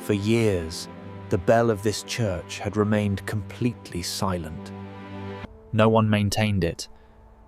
For years, the bell of this church had remained completely silent. No one maintained it,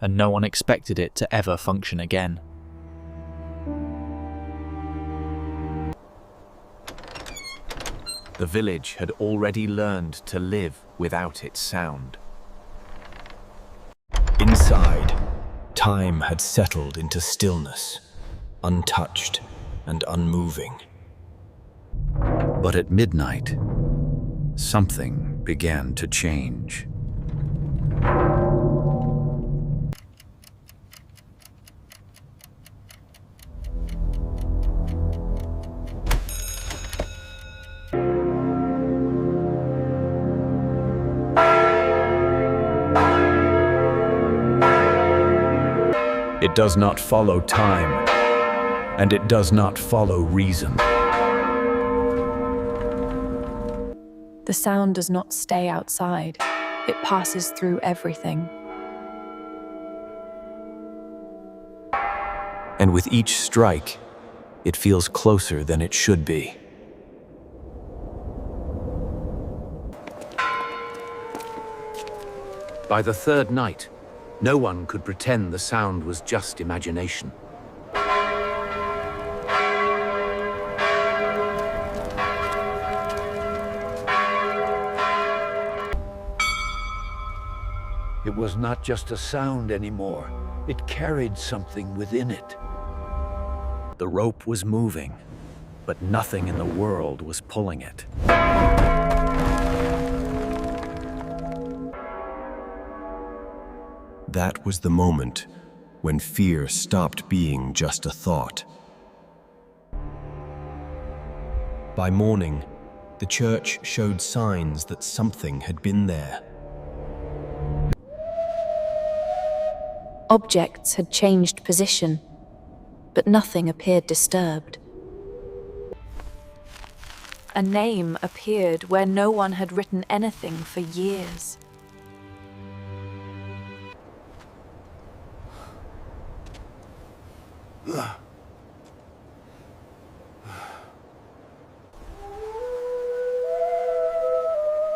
and no one expected it to ever function again. The village had already learned to live without its sound. Inside, time had settled into stillness, untouched and unmoving. But at midnight, something began to change. It does not follow time, and it does not follow reason. The sound does not stay outside. It passes through everything. And with each strike, it feels closer than it should be. By the third night, no one could pretend the sound was just imagination. It was not just a sound anymore. It carried something within it. The rope was moving, but nothing in the world was pulling it. That was the moment when fear stopped being just a thought. By morning, the church showed signs that something had been there. Objects had changed position, but nothing appeared disturbed. A name appeared where no one had written anything for years.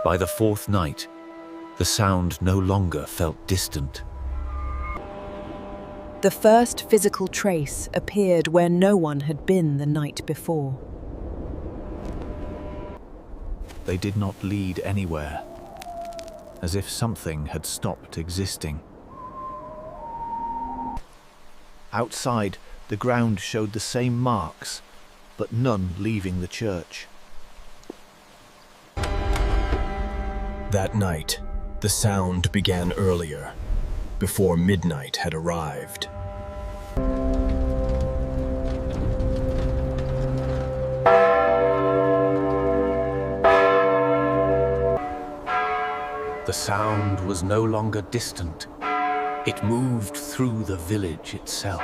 By the fourth night, the sound no longer felt distant. The first physical trace appeared where no one had been the night before. They did not lead anywhere, as if something had stopped existing. Outside, the ground showed the same marks, but none leaving the church. That night, the sound began earlier, before midnight had arrived. The sound was no longer distant. It moved through the village itself.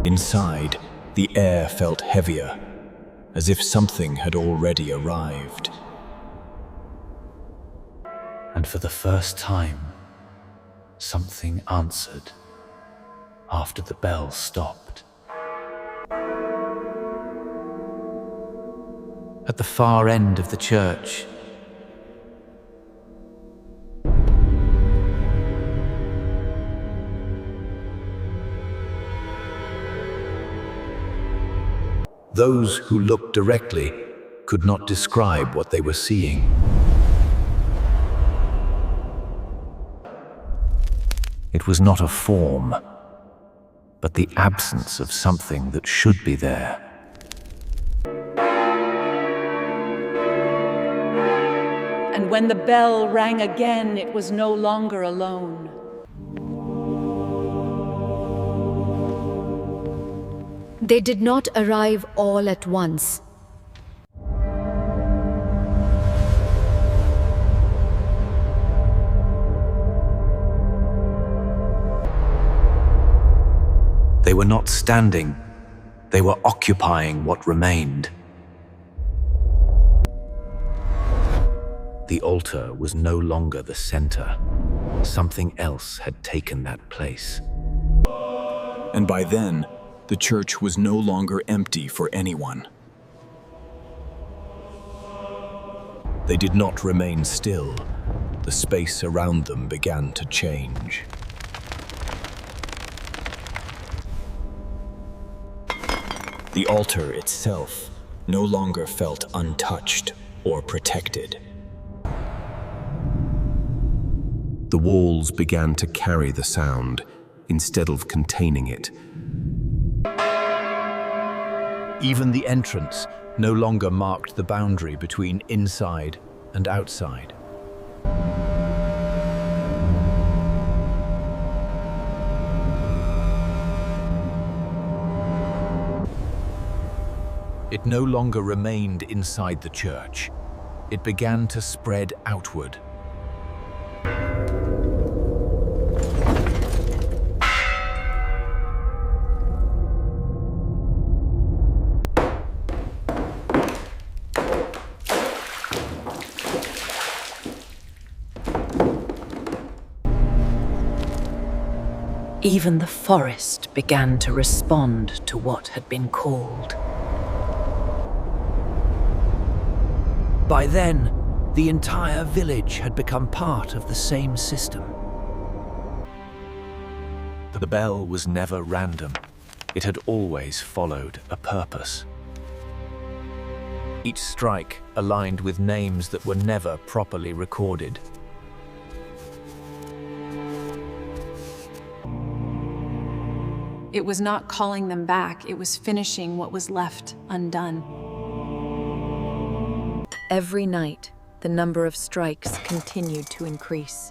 Inside, the air felt heavier, as if something had already arrived. And for the first time, something answered after the bell stopped. At the far end of the church, Those who looked directly could not describe what they were seeing. it was not a form, but the absence of something that should be there. And when the bell rang again, it was no longer alone. They did not arrive all at once. They were not standing, they were occupying what remained. The altar was no longer the center. Something else had taken that place. And by then, the church was no longer empty for anyone. They did not remain still. The space around them began to change. The altar itself no longer felt untouched or protected. The walls began to carry the sound instead of containing it. Even the entrance no longer marked the boundary between inside and outside. It no longer remained inside the church. It began to spread outward. Even the forest began to respond to what had been called. By then, the entire village had become part of the same system. The bell was never random. It had always followed a purpose. Each strike aligned with names that were never properly recorded. It was not calling them back, it was finishing what was left undone. Every night, the number of strikes continued to increase.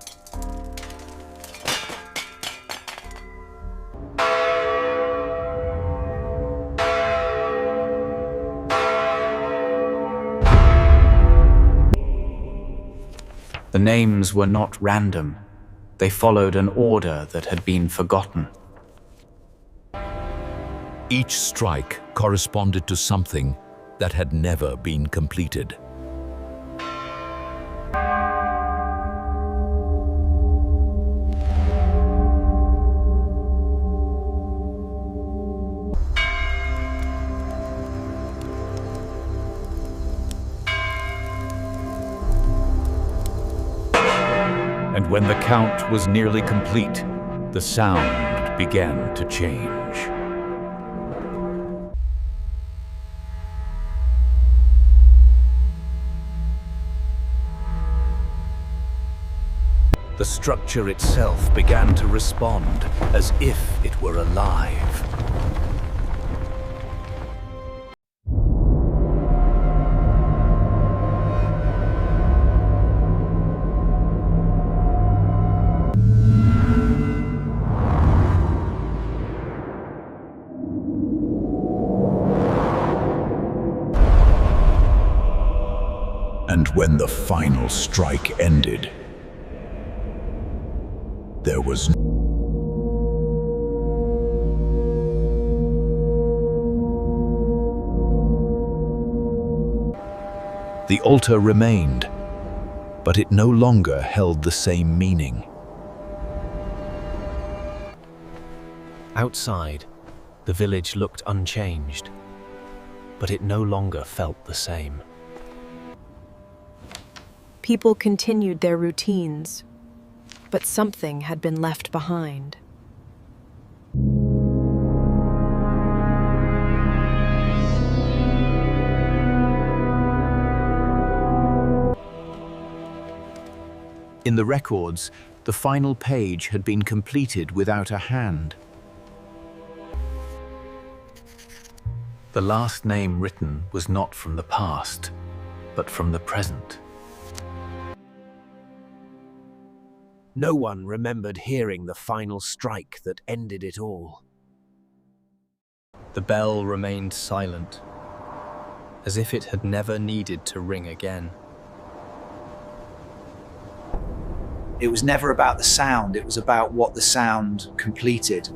The names were not random. They followed an order that had been forgotten. Each strike corresponded to something that had never been completed. And when the count was nearly complete, the sound began to change. The structure itself began to respond as if it were alive. And when the final strike ended, there was The altar remained, but it no longer held the same meaning. Outside, the village looked unchanged, but it no longer felt the same. People continued their routines, but something had been left behind. In the records, the final page had been completed without a hand. The last name written was not from the past, but from the present. No one remembered hearing the final strike that ended it all. The bell remained silent, as if it had never needed to ring again. It was never about the sound, it was about what the sound completed.